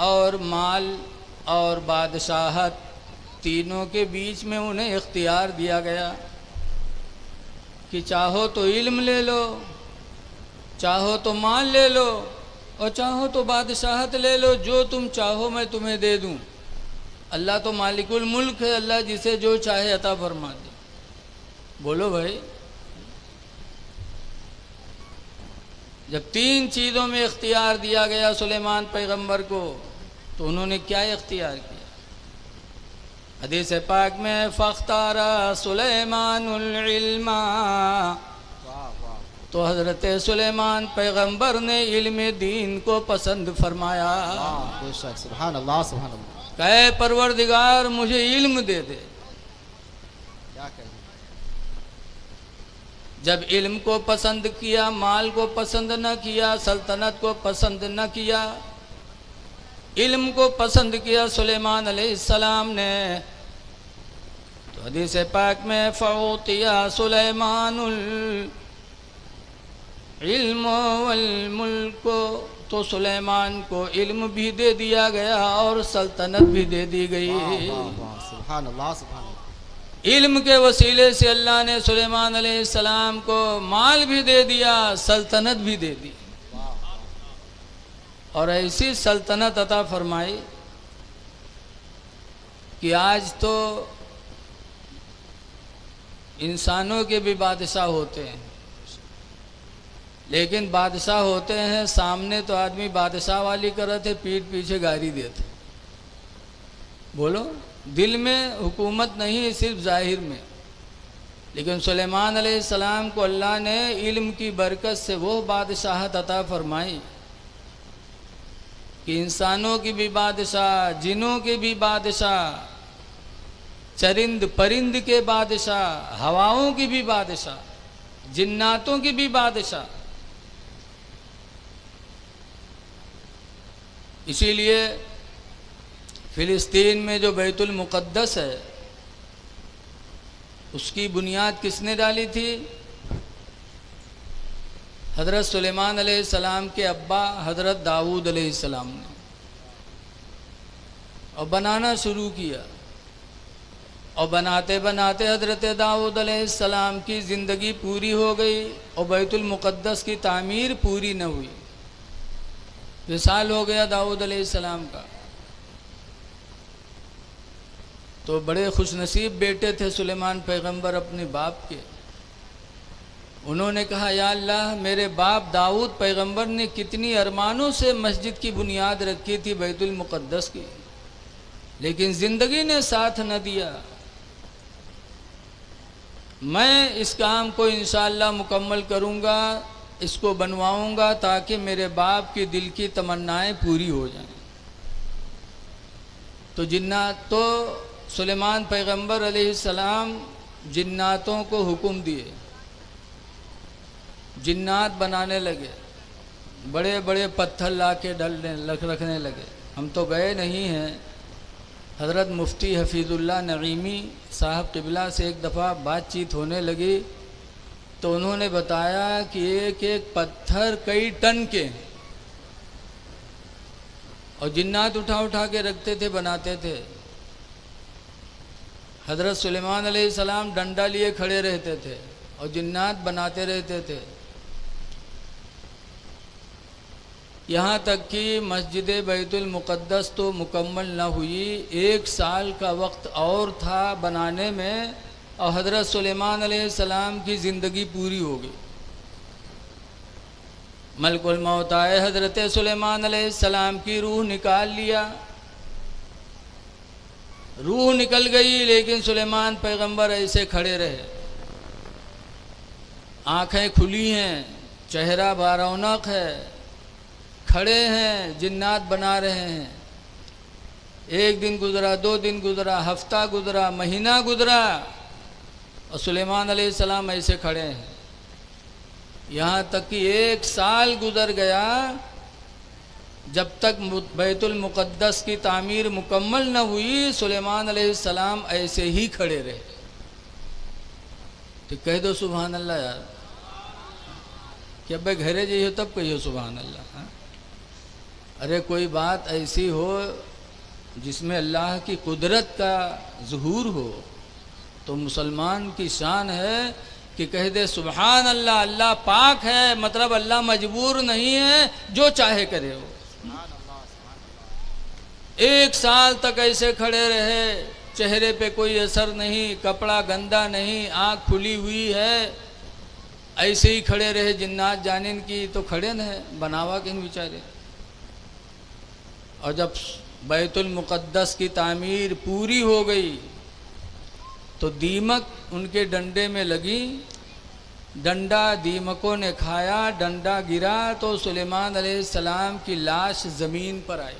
और माल और बादशाहत तीनों के बीच में उन्हें इख्तियार दिया गया कि चाहो तो इल्म ले लो, चाहो तो माल ले लो और चाहो तो बादशाहत ले लो, जो तुम चाहो मैं तुम्हें दे दूं। अल्लाह तो मालिकुल मुल्क है, अल्लाह जिसे जो चाहे अता फरमा दे। बोलो भाई, जब तीन चीज़ों में इख्तियार दिया गया सुलेमान पैगंबर को, तो उन्होंने क्या इख्तियार किया? हदीस पाक में फ़ख्तारा सुलेमानुल इल्मा, तो हज़रत सुलेमान पैगंबर ने इल्म दीन को पसंद फरमाया। सुभान अल्लाह, सुभान अल्लाह। कहे परवरदिगार मुझे इल्म दे दे। क्या कहें? जब इल्म को पसंद किया, माल को पसंद न किया, सल्तनत को पसंद न किया, इल्म को पसंद किया सुलेमान अलैहिस्सलाम ने, तो हदीस पाक में फ़ऊतिया सुलेमानुल इल्म वल मुल्क, तो सुलेमान को इल्म भी दे दिया गया और सल्तनत भी दे दी गई। सुभान अल्लाह, सुभान अल्लाह। इल्म के वसीले से अल्लाह ने सुलेमान अलैहिस्सलाम को माल भी दे दिया, सल्तनत भी दे दी, और ऐसी सल्तनत अता फरमाई कि आज तो इंसानों के भी बादशाह होते हैं, लेकिन बादशाह होते हैं सामने तो आदमी बादशाह वाली करते, पीठ पीछे गाली देते। बोलो, दिल में हुकूमत नहीं, सिर्फ ज़ाहिर में। लेकिन सुलेमान अलैहिस्सलाम को अल्लाह ने इल्म की बरकत से वो बादशाहत अता फरमाई कि इंसानों की भी बादशाह, जिनों के भी बादशाह, चरिंद परिंद के बादशाह, हवाओं की भी बादशाह, जिन्नातों की भी बादशाह। इसीलिए फ़िलिस्तीन में जो बैतुल मुक़द्दस है, उसकी बुनियाद किसने डाली थी? हज़रत सुलेमान अलैहिस्सलाम के अब्बा हज़रत दाऊद अलैहिस्सलाम ने, और बनाना शुरू किया। और बनाते बनाते हज़रत दाऊद अलैहिस्सलाम की ज़िंदगी पूरी हो गई और बैतुल मुक़द्दस की तामीर पूरी न हुई। विसाल हो गया दाऊद अलैहिस्सलाम का। तो बड़े खुशनसीब बेटे थे सुलेमान पैगंबर अपने बाप के। उन्होंने कहा, या अल्लाह, मेरे बाप दाऊद पैगंबर ने कितनी अरमानों से मस्जिद की बुनियाद रखी थी बैतुल मुक़द्दस की, लेकिन ज़िंदगी ने साथ न दिया। मैं इस काम को इंशाअल्लाह मुकम्मल करूँगा, इसको बनवाऊँगा ताकि मेरे बाप की दिल की तमन्नाएं पूरी हो जाएं। तो जिन्नात, तो सुलेमान पैगंबर अलैहिस्सलाम जिन्नातों को हुक्म दिए, जिन्नात बनाने लगे, बड़े बड़े पत्थर ला के रखने लगे। हम तो गए नहीं हैं। हज़रत मुफ्ती हफीज़ुल्लाह नईमी साहब क़िबला से एक दफ़ा बातचीत होने लगी, तो उन्होंने बताया कि एक एक पत्थर कई टन के, और जिन्नात उठा उठा के रखते थे, बनाते थे। हज़रत सुलेमान अलैहिस्सलाम डंडा लिए खड़े रहते थे और जिन्नात बनाते रहते थे। यहाँ तक कि मस्जिद बैतुल मुक़द्दस तो मुकम्मल न हुई, 1 साल का वक्त और था बनाने में, और हज़रत सुलेमान अलैहिस्सलाम की ज़िंदगी पूरी हो गई। मलकुल मौत आए, हज़रत सुलेमान अलैहिस्सलाम की रूह निकाल लिया। रूह निकल गई, लेकिन सुलेमान पैगंबर ऐसे खड़े रहे, आँखें खुली हैं, चेहरा बारौनक है, खड़े हैं, जिन्नात बना रहे हैं। 1 दिन गुज़रा, 2 दिन गुज़रा, हफ्ता गुज़रा, महीना गुज़रा, और सुलेमान अलैहिस्सलाम ऐसे खड़े हैं। यहाँ तक कि 1 साल गुज़र गया, जब तक बैतुल मुक़द्दस की तामीर मुकम्मल न हुई, सुलेमान अलैहिस्सलाम ऐसे ही खड़े रहे। तो कह दो सुभान अल्लाह यार, कि अब घरे जाइए तब कहियो सुभान अल्लाह। अरे कोई बात ऐसी हो जिसमें अल्लाह की कुदरत का ज़ुहूर हो तो मुसलमान की शान है कि कह दे सुभान अल्लाह, अल्लाह पाक है, मतलब अल्लाह मजबूर नहीं है, जो चाहे करे वो। 1 साल तक ऐसे खड़े रहे, चेहरे पे कोई असर नहीं, कपड़ा गंदा नहीं, आँख खुली हुई है, ऐसे ही खड़े रहे। जिन्नात जानिन की तो खड़े न है, बनावा किन बेचारे। और जब बैतुल मुक़द्दस की तामीर पूरी हो गई तो दीमक उनके डंडे में लगी, डंडा दीमकों ने खाया, डंडा गिरा तो सुलेमान अलैहिस्सलाम की लाश ज़मीन पर आई।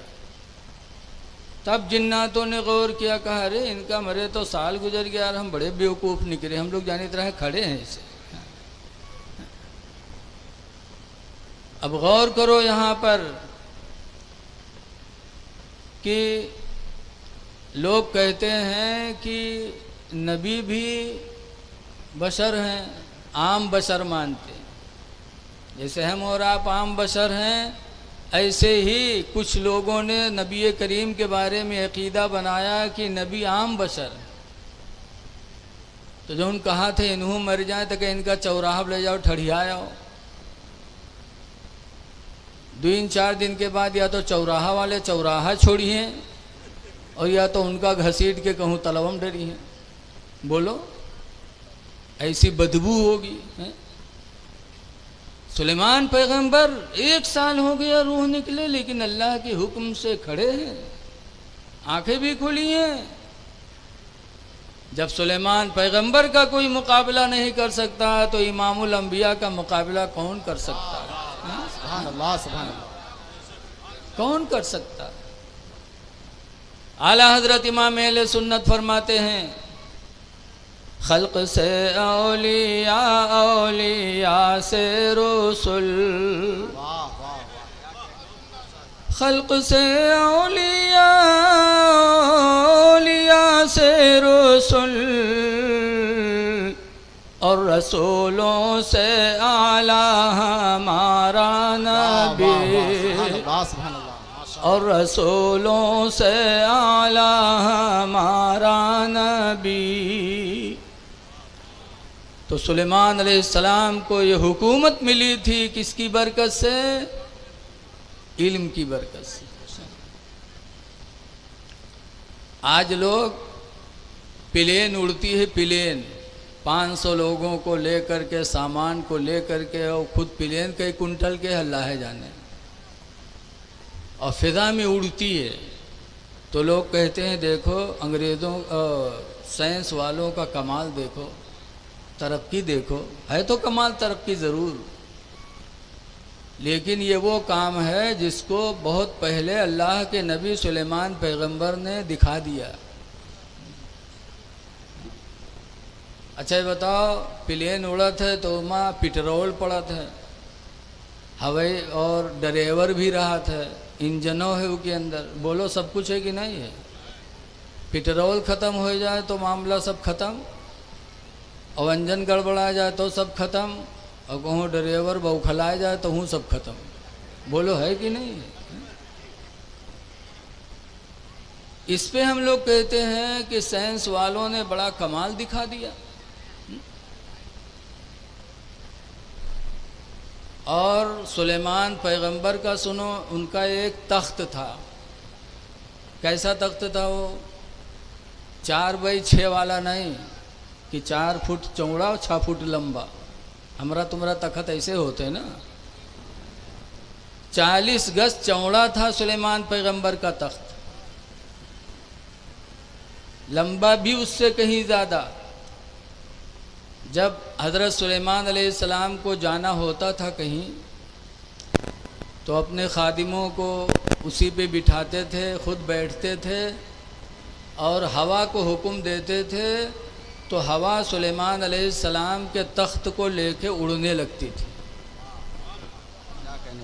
तब जिन्नातों ने गौर किया, कहा अरे इनका मरे तो साल गुजर गया और हम बड़े बेवकूफ़ निकले, हम लोग जानी तरह खड़े हैं इसे। अब गौर करो यहाँ पर कि लोग कहते हैं कि नबी भी बशर हैं, आम बशर मानते हैं। जैसे हम और आप आम बशर हैं, ऐसे ही कुछ लोगों ने नबी करीम के बारे में अकीदा बनाया कि नबी आम बशर। तो जो उन कहा थे इन्हों मर जाए तो कि इनका चौराहा ले जाओ, ठड़िया आओ। 2-4 दिन के बाद या तो चौराहा वाले चौराहा छोड़िए और या तो उनका घसीट के कहूँ तलवम डरी है। बोलो ऐसी बदबू होगी है? सुलेमान पैगंबर 1 साल हो गया रूह निकले, लेकिन अल्लाह के हुक्म से खड़े हैं, आंखें भी खुली हैं। जब सुलेमान पैगंबर का कोई मुकाबला नहीं कर सकता तो इमामुल अंबिया का मुकाबला कौन कर सकता है? सुभान अल्लाह, सुभान अल्लाह। कौन कर सकता? आला हजरत इमाम अहले सुन्नत फरमाते हैं, खल्क से औलिया, औलिया से रसूल, खल्क से औलिया, औलिया से रसूल, और रसूलों से आला हमारा नबी, और रसूलों से आला हमारा नबी। तो सुलेमान अलैहिस्सलाम को ये हुकूमत मिली थी किसकी बरकत से? इल्म की बरकत से। आज लोग प्लेन उड़ती है, प्लेन 500 लोगों को लेकर के, सामान को लेकर के, और खुद प्लेन कई कुंटल के अल्लाह है जाने, और फिजा में उड़ती है। तो लोग कहते हैं देखो अंग्रेज़ों साइंस वालों का कमाल देखो, तरक्की देखो। है तो कमाल तरक्की ज़रूर, लेकिन ये वो काम है जिसको बहुत पहले अल्लाह के नबी सुलेमान पैगंबर ने दिखा दिया। अच्छा ये बताओ, प्लेन उड़त है तो वहाँ पेट्रोल पड़त है, हवाई और ड्राइवर भी रहा था, इंजनों है उसके अंदर। बोलो सब कुछ है कि नहीं है? पेट्रोल ख़त्म हो जाए तो मामला सब ख़त्म, और इंजन गड़बड़ा जाए तो सब खत्म, और कहूँ ड्राइवर बौखलाए जाए तो हूँ सब खत्म। बोलो है कि नहीं है? इस पे हम लोग कहते हैं कि साइंस वालों ने बड़ा कमाल दिखा दिया। और सुलेमान पैगंबर का सुनो, उनका एक तख्त था। कैसा तख्त था वो? 4 बाई 6 वाला नहीं कि 4 फुट चौड़ा और 6 फुट लंबा। हमारा तुम्हारा तख्त ऐसे होते ना। 40 गज चौड़ा था सुलेमान पैगंबर का तख्त, लंबा भी उससे कहीं ज़्यादा। जब हज़रत सुलेमान अलैहिस्सलाम को जाना होता था कहीं, तो अपने खादिमों को उसी पे बिठाते थे, खुद बैठते थे और हवा को हुक्म देते थे, तो हवा सुलेमान अलैहिस्सलाम के तख्त को लेके उड़ने लगती थी।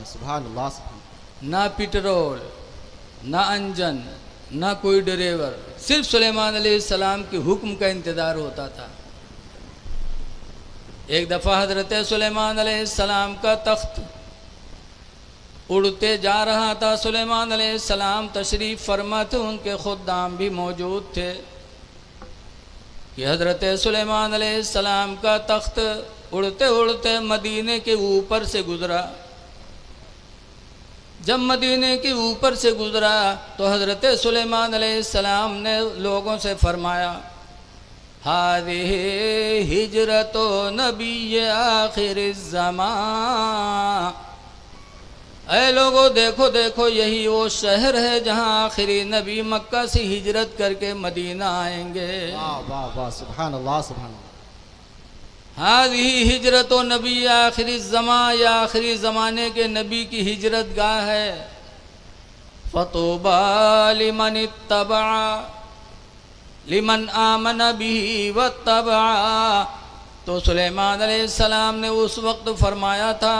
सुभान अल्लाह, सुभान। ना पेट्रोल, ना इंजन, ना कोई ड्राइवर, सिर्फ सुलेमान अलैहिस्सलाम के हुक्म का इंतज़ार होता था। एक दफ़ा हज़रत सुलेमान अलैहिस्सलाम का तख्त उड़ते जा रहा था सुलेमान अलैहिस्सलाम तशरीफ़ फरमा थे, उनके खुद्दाम भी मौजूद थे कि हज़रत सुलेमान अलैहिस्सलाम का तख्त उड़ते उड़ते मदीने के ऊपर से गुज़रा। जब मदीने के ऊपर से गुज़रा तो हज़रत सुलेमान अलैहिस्सलाम ने लोगों से फरमाया, हाज़िही हिजरतो नबी आखिरिज़्ज़मान, ऐ लोगो देखो देखो यही वो शहर है जहाँ आखिरी नबी मक्का से हिजरत करके मदीना आएंगे। वाह वाह वाह, सुभान अल्लाह सुभान अल्लाह। हाज़िही हिजरतो नबी आखिरिज़्ज़मान, या आखिरी ज़माने के नबी की हिजरत गाह है। फ़तूबा लिमन इत्तबा लिमन आमन बिही वत्तबा। तो सुलेमान अलैहिस्सलाम ने उस वक्त फरमाया था,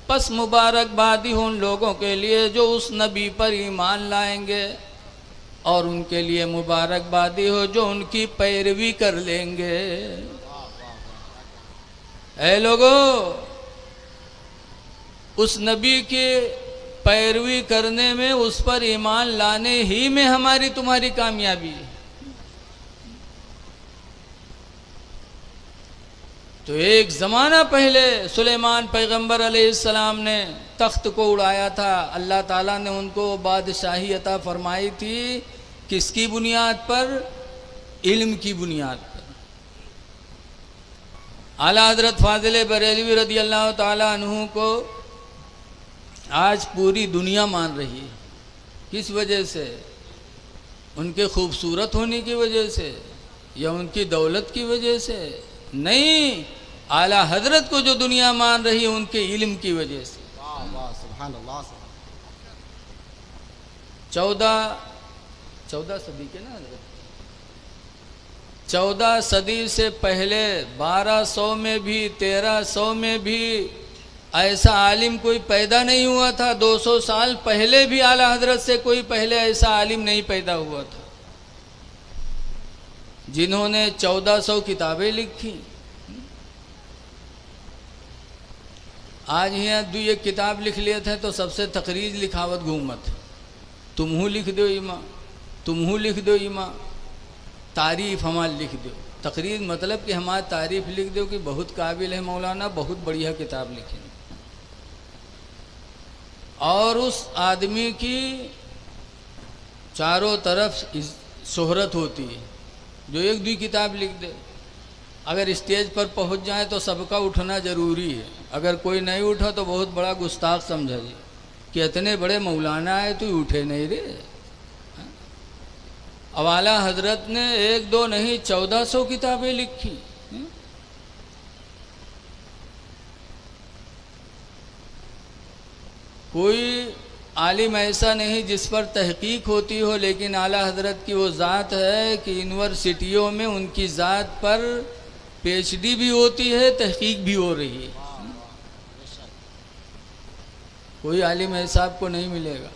पस मुबारकबादी हो उन लोगों के लिए जो उस नबी पर ईमान लाएंगे, और उनके लिए मुबारकबादी हो जो उनकी पैरवी कर लेंगे। ऐ लोगों, उस नबी के पैरवी करने में, उस पर ईमान लाने ही में हमारी तुम्हारी कामयाबी है। तो एक ज़माना पहले सुलेमान पैगंबर अलैहिस्सलाम ने तख्त को उड़ाया था। अल्लाह ताला ने उनको बादशाही अता फरमाई थी, किसकी बुनियाद पर? इल्म की बुनियाद पर। आला हज़रत फ़ाज़िल बरेलवी रदी अल्लाह ताला अन्हु को आज पूरी दुनिया मान रही है। किस वजह से? उनके खूबसूरत होने की वजह से या उनकी दौलत की वजह से? नहीं, आला हजरत को जो दुनिया मान रही है उनके इल्म की वजह से। वाह वाह, सुभान अल्लाह। 14 सदी के ना, 14 सदी से पहले 1200 में भी 1300 में भी ऐसा आलिम कोई पैदा नहीं हुआ था। 200 साल पहले भी आला हजरत से कोई पहले ऐसा आलिम नहीं पैदा हुआ था जिन्होंने 1400 किताबें लिखी। आज यहाँ दो एक किताब लिख लिए थे तो सबसे तकरीज लिखावत घूमत, तुम्हू लिख दो इमा, तुम्हू लिख दो इमा, तारीफ़ हमार लिख दो। तकरीज मतलब कि हमारी तारीफ़ लिख दो कि बहुत काबिल है मौलाना, बहुत बढ़िया किताब लिखी। और उस आदमी की चारों तरफ शोहरत होती है जो एक दो किताब लिख दे। अगर स्टेज पर पहुंच जाए तो सबका उठना ज़रूरी है। अगर कोई नहीं उठा तो बहुत बड़ा गुस्ताख समझा जी कि इतने बड़े मौलाना आए तो उठे नहीं रे। अब आला हजरत ने एक दो नहीं 1400 किताबें लिखी। कोई आलिम ऐसा नहीं जिस पर तहकीक होती हो, लेकिन आला हजरत की वो ज़ात है कि यूनिवर्सिटियों में उनकी ज़ात पर पीएचडी भी होती है, तहकीक भी हो रही है। कोई आलिम ऐसा आपको नहीं मिलेगा।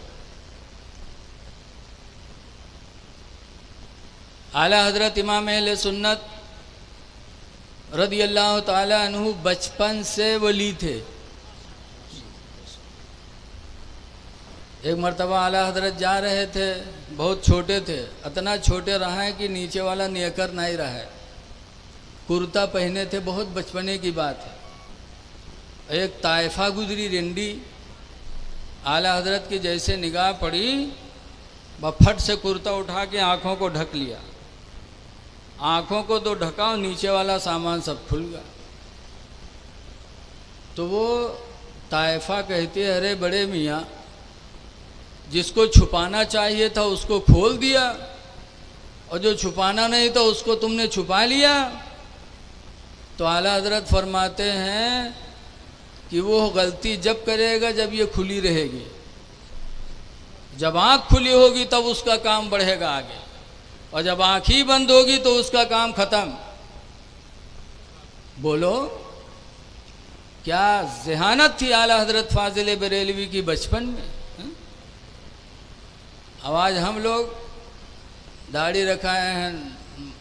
आला हजरत इमाम अहले सुन्नत रदी अल्लाह ताला अन्हु बचपन से वली थे। एक मरतबा आला हजरत जा रहे थे, बहुत छोटे थे, इतना छोटे रहा है कि नीचे वाला नेकर नहीं रहा है, कुर्ता पहने थे, बहुत बचपने की बात है। एक ताइफा गुजरी रेंडी, आला हजरत की जैसे निगाह पड़ी, वह फट से कुर्ता उठा के आँखों को ढक लिया। आँखों को तो ढका और नीचे वाला सामान सब खुल गया। तो वो ताइफा कहती है, अरे बड़े मियाँ, जिसको छुपाना चाहिए था उसको खोल दिया, और जो छुपाना नहीं था उसको तुमने छुपा लिया। तो आला हजरत फरमाते हैं कि वो गलती जब करेगा जब ये खुली रहेगी। जब आँख खुली होगी तब उसका काम बढ़ेगा आगे, और जब आँख ही बंद होगी तो उसका काम खत्म। बोलो क्या ज़हानत थी आला हजरत फ़ाज़िल बरेलवी की बचपन में। अब आज हम लोग दाढ़ी रखाए हैं,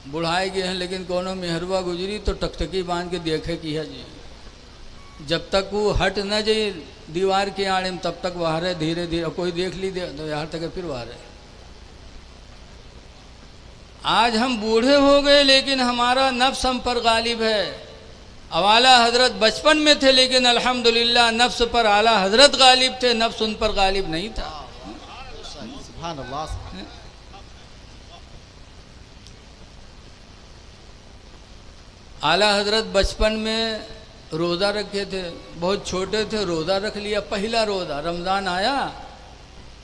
बुढ़ाए गए हैं, लेकिन कोनो मेहरबा गुजरी तो टकटकी बांध के देखे कि है जी जब तक वो हट न जाए दीवार के आड़े में तब तक वहाँ रहे, धीरे धीरे कोई देख ली तो यहाँ तक फिर वहाँ रहे। आज हम बूढ़े हो गए लेकिन हमारा नफ्स हम पर गालिब है। अब आला हजरत बचपन में थे लेकिन अल्हम्दुलिल्लाह नफ्स पर आला हजरत गालिब थे, नफ्स उन पर गालिब नहीं था। सुभान अल्लाह। आला हजरत बचपन में रोज़ा रखे थे, बहुत छोटे थे, रोज़ा रख लिया, पहला रोज़ा रमज़ान आया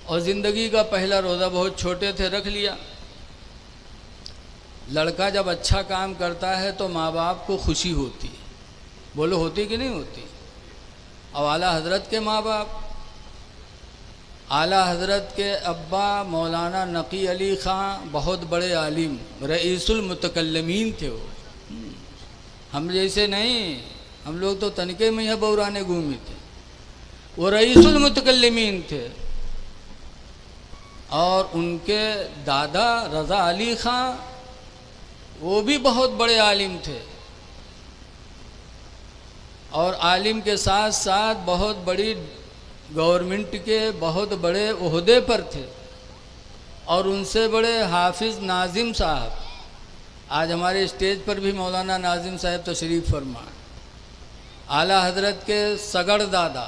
और ज़िंदगी का पहला रोज़ा, बहुत छोटे थे, रख लिया। लड़का जब अच्छा काम करता है तो माँ बाप को खुशी होती है, बोलो होती कि नहीं होती। अब आला हजरत के माँ बाप, आला हजरत के अब्बा मौलाना नकी अली ख़ां बहुत बड़े आलिम रईसुल मुतकल्लिमीन थे वो। हम जैसे नहीं, हम लोग तो तनके में यह बौराने घूमे थे, वो रईसुल मुतकल्लिमीन थे। और उनके दादा रज़ा अली ख़ां वो भी बहुत बड़े आलिम थे और आलिम के साथ साथ बहुत बड़ी गवर्नमेंट के बहुत बड़े ओहदे पर थे। और उनसे बड़े हाफिज़ नाजिम साहब, आज हमारे स्टेज पर भी मौलाना नाजिम साहब तशरीफ़ फरमा। आला हजरत के सगड़ दादा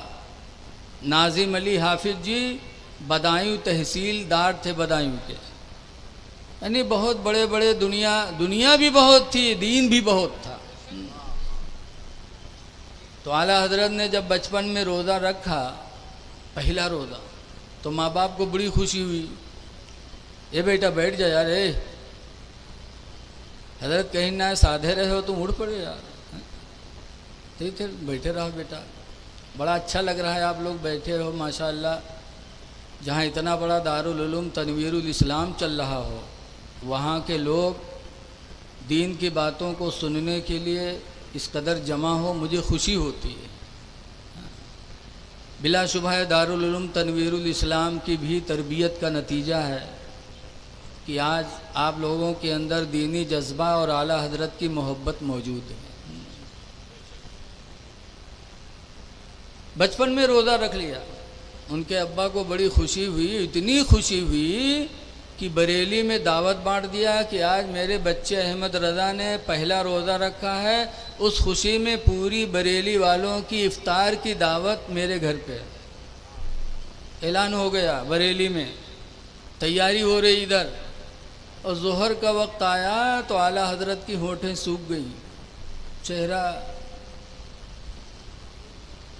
नाजिम अली हाफिज़ जी बदायूं तहसीलदार थे, बदायूं के, यानी बहुत बड़े बड़े, दुनिया भी बहुत थी, दीन भी बहुत था। तो आला हजरत ने जब बचपन में रोज़ा रखा, पहला रोज़ा, तो माँ बाप को बड़ी खुशी हुई। ये बेटा बैठ जा यार, हजरत कहीं ना साधे रहे हो तुम, उड़ पड़े यार। ठीक है, बैठे रहो बेटा, बड़ा अच्छा लग रहा है आप लोग बैठे हो माशाअल्लाह। जहाँ इतना बड़ा दारुल उलूम तनवीरुल इस्लाम चल रहा हो, वहाँ के लोग दीन की बातों को सुनने के लिए इस कदर जमा हो, मुझे खुशी होती है। बिलाशुबह दारुल उलूम तनवीरुल इस्लाम की भी तरबियत का नतीजा है कि आज आप लोगों के अंदर दीनी जज्बा और आला हजरत की मोहब्बत मौजूद है। बचपन में रोज़ा रख लिया, उनके अब्बा को बड़ी खुशी हुई, इतनी खुशी हुई कि बरेली में दावत बांट दिया कि आज मेरे बच्चे अहमद रज़ा ने पहला रोज़ा रखा है। उस खुशी में पूरी बरेली वालों की इफ्तार की दावत मेरे घर पे ऐलान हो गया। बरेली में तैयारी हो रही इधर, और ज़ोहर का वक्त आया तो आला हजरत की होठें सूख गईं,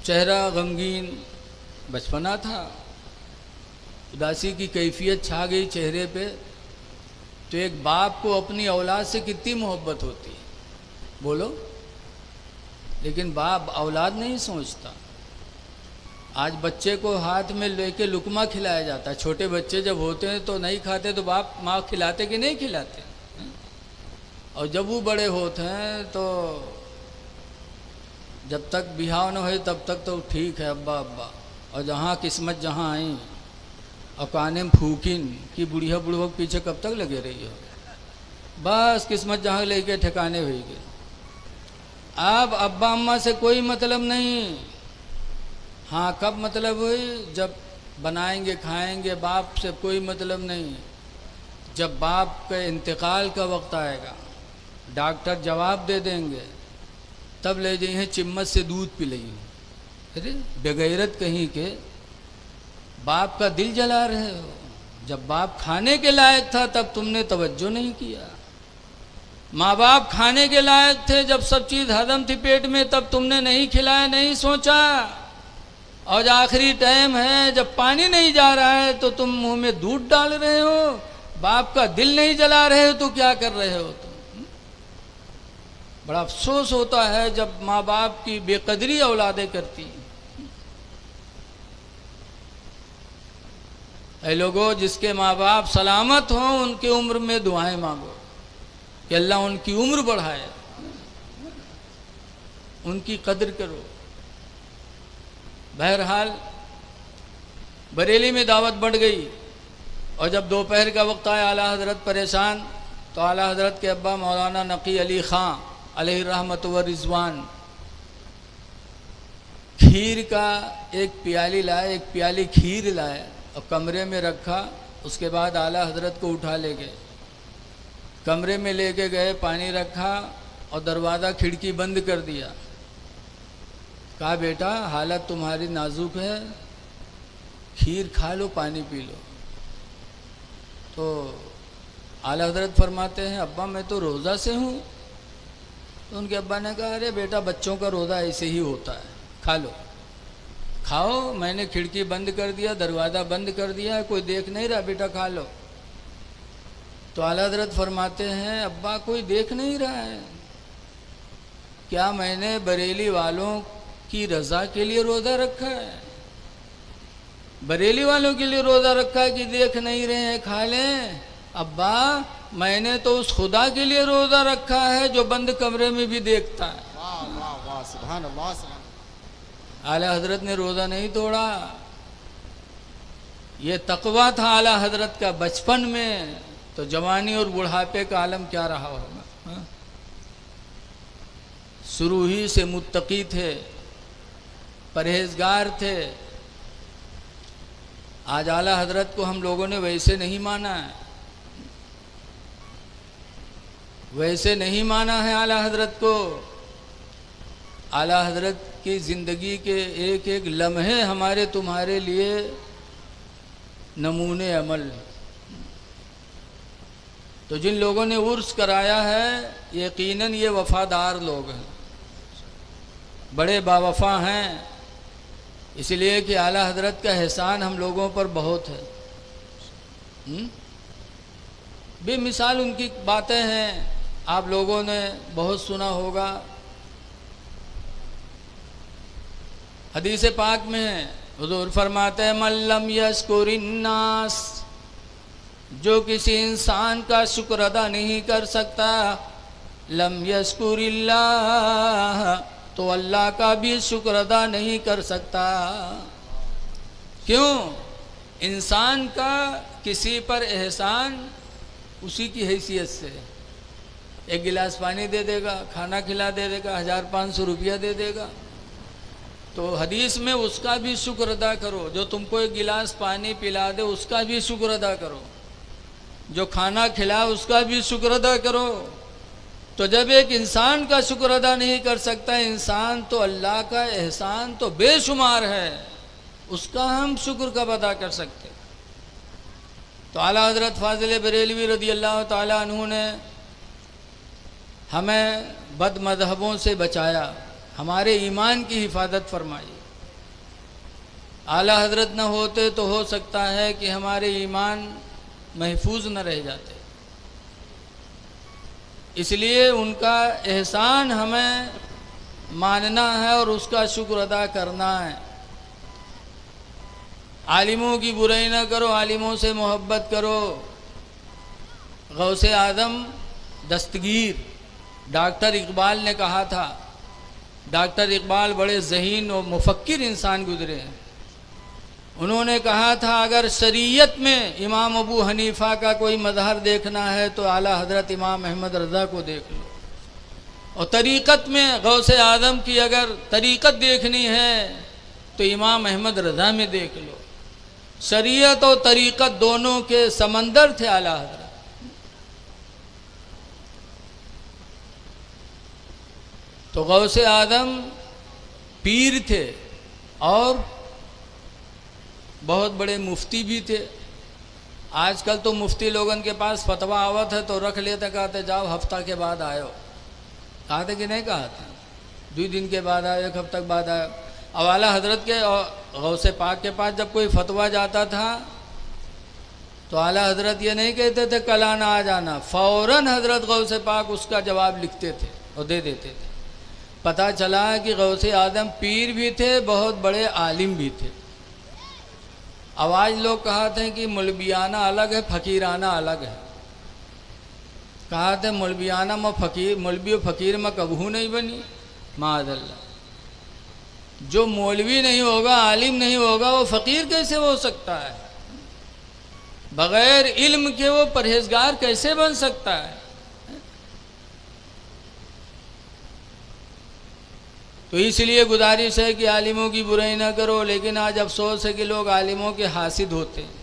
चेहरा गमगीन, बचपना था, उदासी की कैफियत छा गई चेहरे पे। तो एक बाप को अपनी औलाद से कितनी मोहब्बत होती है, बोलो। लेकिन बाप औलाद नहीं सोचता। आज बच्चे को हाथ में लेके लुकमा खिलाया जाता है। छोटे बच्चे जब होते हैं तो नहीं खाते, तो बाप माँ खिलाते कि नहीं खिलाते। और जब वो बड़े होते हैं तो जब तक बिहाव न हो तब तक तो ठीक है अब्बा अब्बा, और जहाँ किस्मत जहाँ आई और काने में फूकिन कि बुढ़िया बुढ़वा के पीछे कब तक लगे रही हो, बस किस्मत जहाँ लेके ठिकाने हुई गए। अब अब्बा अम्मा से कोई मतलब नहीं। हाँ, कब मतलब हुई, जब बनाएंगे खाएंगे, बाप से कोई मतलब नहीं। जब बाप के इंतकाल का वक्त आएगा, डॉक्टर जवाब दे देंगे, तब ले जाइए चिम्मच से दूध पिलाइए। अरे बेगैरत कहीं के, बाप का दिल जला रहे हो। जब बाप खाने के लायक था तब तुमने तवज्जो नहीं किया। माँ बाप खाने के लायक थे, जब सब चीज़ हजम थी पेट में, तब तुमने नहीं खिलाया, नहीं सोचा। और आखिरी टाइम है जब पानी नहीं जा रहा है तो तुम मुंह में दूध डाल रहे हो, बाप का दिल नहीं जला रहे हो, तो क्या कर रहे हो तुम। बड़ा अफसोस होता है जब माँ बाप की बेकदरी औलादें करती। ऐ लोगों, जिसके माँ बाप सलामत हों उनके उम्र में दुआएं मांगो कि अल्लाह उनकी उम्र बढ़ाए, उनकी कदर करो। बहरहाल बरेली में दावत बढ़ गई, और जब दोपहर का वक्त आया आला हजरत परेशान, तो आला हजरत के अब्बा मौलाना नकी अली ख़ां अलैहि रहमत व रिज़वान खीर का एक प्याली लाए, एक प्याली खीर लाए और कमरे में रखा। उसके बाद आला हजरत को उठा ले गए, कमरे में लेके गए, पानी रखा और दरवाज़ा खिड़की बंद कर दिया। कहा बेटा हालत तुम्हारी नाजुक है, खीर खा लो, पानी पी लो। तो आला हजरत फरमाते हैं अब्बा मैं तो रोज़ा से हूँ। तो उनके अब्बा ने कहा अरे बेटा बच्चों का रोज़ा ऐसे ही होता है, खा लो, खाओ, मैंने खिड़की बंद कर दिया, दरवाज़ा बंद कर दिया, कोई देख नहीं रहा, बेटा खा लो। तो आला हजरत फरमाते हैं अब्बा कोई देख नहीं रहा है, क्या मैंने बरेली वालों की रज़ा के लिए रोज़ा रखा है? बरेली वालों के लिए रोज़ा रखा है कि देख नहीं रहे हैं, खा लें? अब्बा मैंने तो उस खुदा के लिए रोज़ा रखा है जो बंद कमरे में भी देखता है। वाह वाह वाह, सुभान अल्लाह, सुभान। आला हजरत ने रोज़ा नहीं तोड़ा। ये तकवा था आला हजरत का बचपन में, तो जवानी और बुढ़ापे का आलम क्या रहा होगा। हाँ? शुरू ही से मुत्तकी थे, परहेजगार थे। आज आला हजरत को हम लोगों ने वैसे नहीं माना है, वैसे नहीं माना है आला हजरत को। आला हजरत की ज़िंदगी के एक एक लम्हे हमारे तुम्हारे लिए नमूने अमल। तो जिन लोगों ने उर्स कराया है यकीनन ये वफ़ादार लोग हैं, बड़े बावफ़ा हैं, इसलिए कि आला हजरत का एहसान हम लोगों पर बहुत है। बेमिसाल उनकी बातें हैं, आप लोगों ने बहुत सुना होगा। हदीस पाक में है, हुज़ूर फरमाते हैं मल्लम यश्कुरिन्नास, जो किसी इंसान का शुक्र अदा नहीं कर सकता, लम यश्कुरिल्लाह, तो अल्लाह का भी शुक्र अदा नहीं कर सकता। क्यों? इंसान का किसी पर एहसान उसी की हैसियत से, एक गिलास पानी दे देगा, खाना खिला दे देगा, 1500 रुपया दे देगा। तो हदीस में उसका भी शुक्र अदा करो, जो तुमको एक गिलास पानी पिला दे उसका भी शुक्र अदा करो, जो खाना खिला उसका भी शुक्र अदा करो। तो जब एक इंसान का शुक्र अदा नहीं कर सकता इंसान, तो अल्लाह का एहसान तो बेशुमार है, उसका हम शुक्र कब अदा कर सकते। तो आला हजरत फाजिल बरेलवी रदी अल्लाह ताला अन्हु ने हमें बद मज़हबों से बचाया, हमारे ईमान की हिफाजत फरमाई। आला हजरत न होते तो हो सकता है कि हमारे ईमान महफूज न रह जाते, इसलिए उनका एहसान हमें मानना है और उसका शुक्र अदा करना है। आलिमों की बुराई न करो, आलिमों से मोहब्बत करो। गौसे आदम दस्तगीर डॉक्टर इकबाल ने कहा था, डॉक्टर इकबाल बड़े ज़हीन और मुफक्किर इंसान गुजरे हैं। उन्होंने कहा था अगर शरीयत में इमाम अबू हनीफ़ा का कोई मज़हर देखना है तो आला हज़रत इमाम अहमद रज़ा को देख लो, और तरीक़त में गौसे आदम की अगर तरीक़त देखनी है तो इमाम अहमद रज़ा में देख लो। शरीयत और तरीक़त दोनों के समंदर थे आला हज़रत। तो गौसे आदम पीर थे और बहुत बड़े मुफ्ती भी थे। आजकल तो मुफ्ती लोगन के पास फतवा आवत है तो रख लेते, कहते जाओ हफ्ता के बाद आयो। कहा थे कि नहीं कहा था, 2 दिन के बाद आयो, 1 हफ्ता के बाद आयो। अब आला हजरत के और गौसे पाक के पास जब कोई फतवा जाता था तो आला हजरत ये नहीं कहते थे कल आना आ जाना, फ़ौरन हजरत गौसे पाक उसका जवाब लिखते थे और दे देते थे। पता चला कि गौसे आदम पीर भी थे, बहुत बड़े आलिम भी थे। अब आज लोग कहते हैं कि मौलवियाना अलग है, फ़कीराना अलग है। कहते मौलवियाना में फ़कीर, मौलवी और फ़कीर में कबहू नहीं बनी, माअज़ल्लाह। जो मौलवी नहीं होगा, आलिम नहीं होगा, वो फ़कीर कैसे हो सकता है? बग़ैर इल्म के वो परहेजगार कैसे बन सकता है? तो इसलिए गुजारिश है कि आलिमों की बुराई ना करो, लेकिन आज अफसोस है कि लोग आलिमों के हासिद होते हैं।